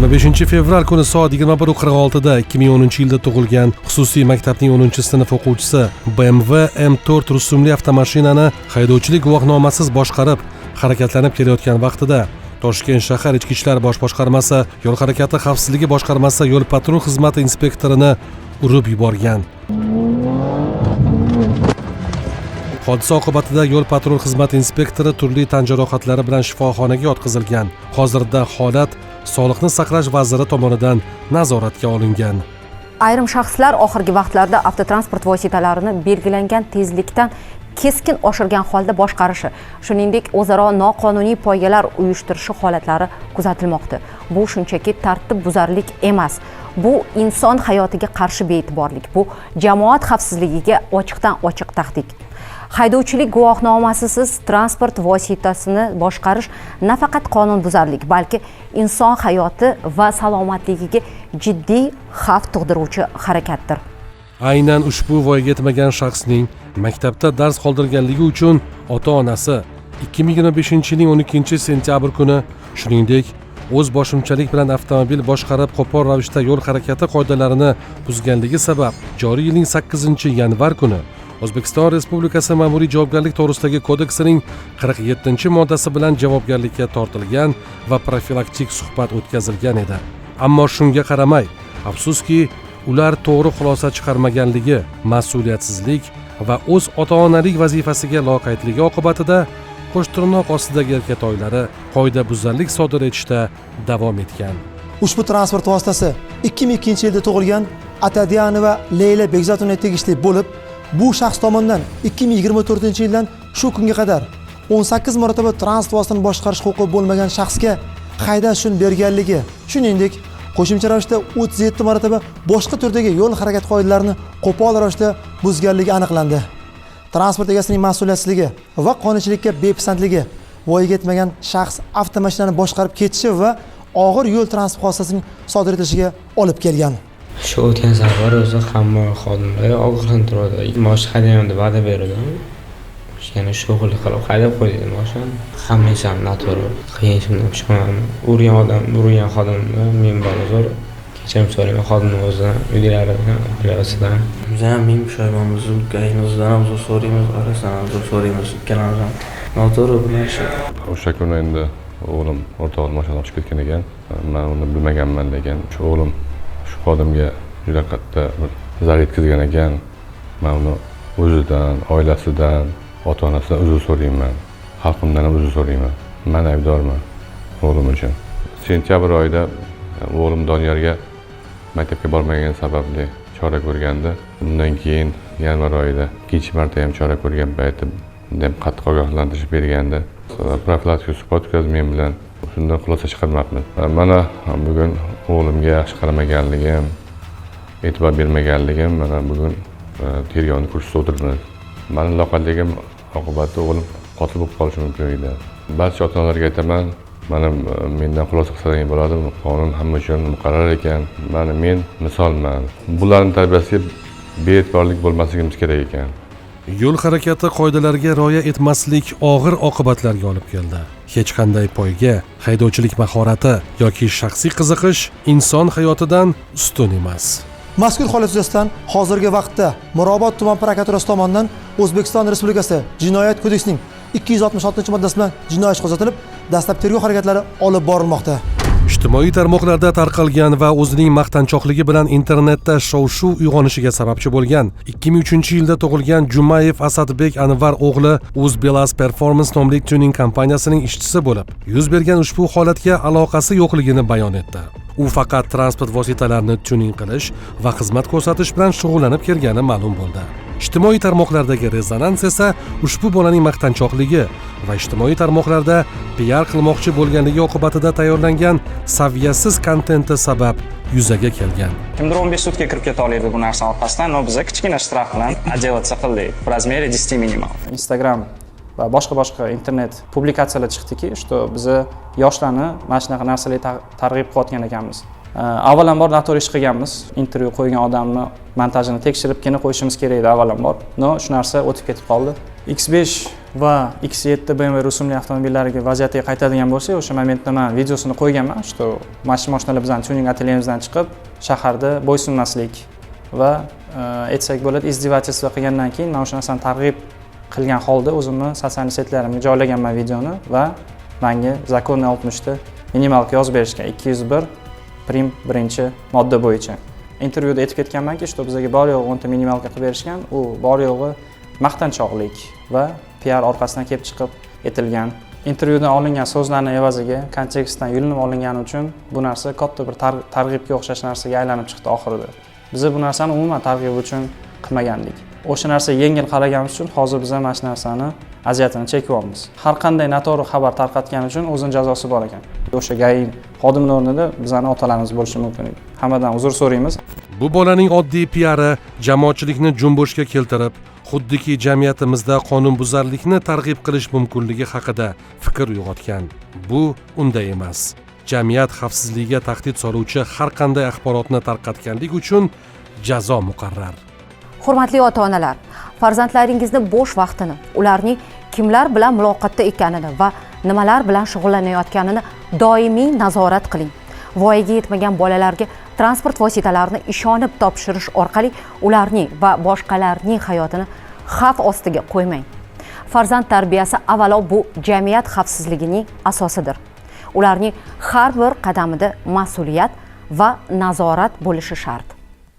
25-fevral kuni soat 21:46 da 2010-yilda tug'ilgan xususiy maktabning 10-sinf o'quvchisi BMW M4 rusumli avtomashinani haydovchilik guvohnomasiz boshqarib harakatlanib kelayotgan vaqtida Toshkent shahar Ichki ishlar bosh boshqarmasi yo'l harakati xavfsizligi boshqarmasi yo'l patrul xizmati inspektorini urib yuborgan. Hodisa oqibatida yo'l patrul xizmati inspektori turli tan jarohatlari bilan shifoxonaga yotqizilgan. Hozirda holat Sog'liqni saqlash vaziri tomonidan nazoratga olingan. Ayrim shaxslar oxirgi vaqtlarda avtotransport vositalarini belgilangan tezlikdan keskin oshirgan holda boshqarishi, shuningdek o'zaro noqonuniy poygalar uyushtirishi holatlari kuzatilmoqda. Bu shunchaki tartibbuzarlik emas. Bu inson hayotiga qarshi be'tiborlik, bu jamoat xavfsizligiga ochiqdan-ochiq tahdid. Haydovchilik guvohnomasisiz transport vositasini boshqarish nafaqat qonunbuzarlik, balki inson hayoti va salomatligiga jiddiy xavf tug'diruvchi harakatdir. Aynan ushbu voyaga yetmagan shaxsning maktabda dars qoldirganligi uchun ota-onasi 2025-yilning 12-sentyabr kuni, shuningdek, o'z boshimchalik bilan avtomobil boshqarib qo'pol ravishda yo'l harakati qoidalarini buzganligi sabab joriy yilning 8-yanvar kuni O'zbekiston Respublikasi Ma'muriy javobgarlik to'g'risidagi kodeksining 47-moddasi bilan javobgarlikka tortilgan va profilaktik suhbat o'tkazilgan edi. Ammo shunga qaramay, afsuski, ular to'g'ri xulosa chiqarmaganligi, mas'uliyatsizlik va o'z ota-onalik vazifasiga loqaydligi oqibatida qo'shtirnoq ostidagi erkatoylari qoidabuzarlik sodir etishda davom etgan. Ushbu transport vositasi 2002-yilda tug'ilgan Atadyanova Leyla Bekzotovga tegishli bo'lib, bu shaxs tomonidan 2024-yildan shu kunga qadar 18 marotaba transport vositasini boshqarish huquqi bo'lmagan shaxsga haydash uchun berganligi, shuningdek, qo'shimcha ravishda 37 marotaba boshqa turdagi yo'l harakati qoidalarini qo'pol ravishda buzganligi aniqlandi. Transport egasining mas'uliyatsizligi va qonunchilikka bepisandligi voyaga yetmagan shaxs avtomashinani boshqarib ketishi va og'ir yo'l transport hodisasining sodir etilishiga olib kelgan. Shu o'tgan safar o'zi hamma xodimlar ogohlantirdi. Mashina haydayman deb va'da berdi. Yana shug'ullik qilib haydab qo'ydi mashinani. Hammasi ham noto'g'ri. Qiyinchilikdan pushaymonman. Urgan xodimni men ba'zan kechirim so'rayman xodimning o'zidan, uylaridan, bilasidan. Biz ham men pushaymonmiz, gaymizdan ham so'raymiz, orasidan ham so'raymiz, ikkalamiz ham noto'g'ri bu narsa. O'sha kuni endi o'g'lim o'rtog'im mashina olib ketgan ekan. Men uni bilmaganman lekin, shu o'g'lim shu xodimga juda katta zarar yetkazgan ekan. Men uni o'zidan, oilasidan, ota-onasidan uzr so'rayman. Xalqimdan ham uzr so'rayman. Men aybdorman o'g'lim uchun. Sentyabr oyida o'g'lim Doniyorga maktabga bormagani sababli chora ko'rganda, undan keyin yanvar oyida ikkinchi marta ham chora ko'rgan payti ham qattiq ogohlantirish berganda, profilaktik suhbat o'tkazib men bilan shundan xulosa chiqarmoqmiz. Mana bugun o'g'limga yaxshi qaramaganligim, e'tibor bermaganligim, mana bugun tergovni kursida o'tiribmiz. Meni loqaydligim oqibatida o'g'lim qotil bo'lib qolishi mumkin edi. Barcha ota-onalarga aytaman, mana mendan xulosa qilsangiz bo'ladi, qonun hamma uchun muqarrar ekan. Mana men misolman. Bularning tarbiyasiga bee'tiborlik bo'lmasligimiz kerak ekan. Yo'l harakati qoidalariga rioya etmaslik og'ir oqibatlarga olib keldi. Hech qanday poyga, haydovchilik mahorati yoki shaxsiy qiziqish inson hayotidan ustun emas. Mazkur holat yuzasidan hozirgi vaqtda Mirobod tuman prokuraturasi tomonidan O'zbekiston Respublikasi Jinoyat kodeksining 266-moddasi bilan jinoyat ishi qo'zg'atilib, dastlab tergov harakatlari olib borilmoqda. Ijtimoiy tarmoqlarda tarqalgan va o'zining maqtanchoqligi bilan internetda shov-shuv uyg'onishiga sababchi bo'lgan 2003-yilda tug'ilgan Jumayev Asadbek Anvar o'g'li Uzbelas Performance nomli tuning kompaniyasining ishchisi bo'lib, yuz bergan ushbu holatga aloqasi yo'qligini bayon etdi. U faqat transport vositalarini tuning qilish va xizmat ko'rsatish bilan shug'ullanib kelgani ma'lum bo'ldi. Ijtimoiy tarmoqlardagi rezonans esa ushbu bolaning maqtanchoqligi va ijtimoiy tarmoqlarda PR qilmoqchi bo'lganligi oqibatida tayyorlangan saviyasiz kontenti sabab yuzaga kelgan. Kimdir 15 sutka kirib keta oladi bu narsa orqasidan, no biz kichkina shtraf bilan adjelatsiya qildik. В размере 10 minimal. Instagram va boshqa internet publikatsiyalar chiqdiki, что biz yoshlarni mana shunaqa narsalarga targ'ib qilayotgan ekanmiz. Avvalambor noto'g'ri ish qilganmiz. Intervyu qo'ygan odamni montajini tekshirib, keyin qo'yishimiz kerak edi avvalambor. No, shu narsa o'tib ketib qoldi. X5 va X7 BMW rusumli avtomobillariga vaziyatiga qaytadigan bo'lsak, o'sha momentda men videosini qo'yganman, что mashinalar bizning tuning atelyemizdan chiqib shaharda bo'ysunmaslik va aytsak bo'ladi izdevательство qilgandan keyin mana shu narsani targ'ib qilgan holda o'zimni sotsial setlarimga joylaganman videoni va menga zakonni 60 da minimalka yozib berishgan 201 prim 1-modda bo'yicha. Intervyuda aytib ketganmanki, что bizga bor yo'g'i 10 ta minimalka qilib berishgan, u bor yo'g'i maqtanchoqlik va PR orqasidan kelib chiqib aytilgan. Intervyudan olingan so'zlarning evaziga kontekstdan yulinib olingani uchun bu narsa katta bir targ'ibga o'xshash narsaga aylanib chiqdi oxirida. Biz bu narsani umuman targ'ib uchun qilmagandik. O'sha narsa yengil qaraganimiz uchun hozir biz mana shu narsani aziyatini chekyapmiz. Har qanday noto'g'ri xabar tarqatgani uchun o'zining jazosi bor ekan. O'sha GAI xodimlar o'rnida bizning otalarimiz bo'lishi mumkin. Hammadan uzr so'raymiz. Bu bolaning oddiy PR-i jamoatchilikni junbushga keltirib, xuddiki jamiyatimizda qonunbuzarlikni targ'ib qilish mumkinligi haqida fikr uyg'otgan. Bu unday emas. Jamiyat xavfsizligiga tahdid soluvchi har qanday axborotni tarqatganlik uchun jazo muqarrar. Hurmatli ota-onalar, farzandlaringizni bo'sh vaqtini, ularning kimlar bilan muloqotda ekanini va nimalar bilan shug'ullanayotganini doimiy nazorat qiling. Voyaga yetmagan bolalarga transport vositalarini ishonib topshirish orqali ularning va boshqalarning hayotini xavf ostiga qo'ymang. Farzand tarbiyasi avvalo bu jamiyat xavfsizligining asosidir. Ularning har bir qadamida mas'uliyat va nazorat bo'lishi shart.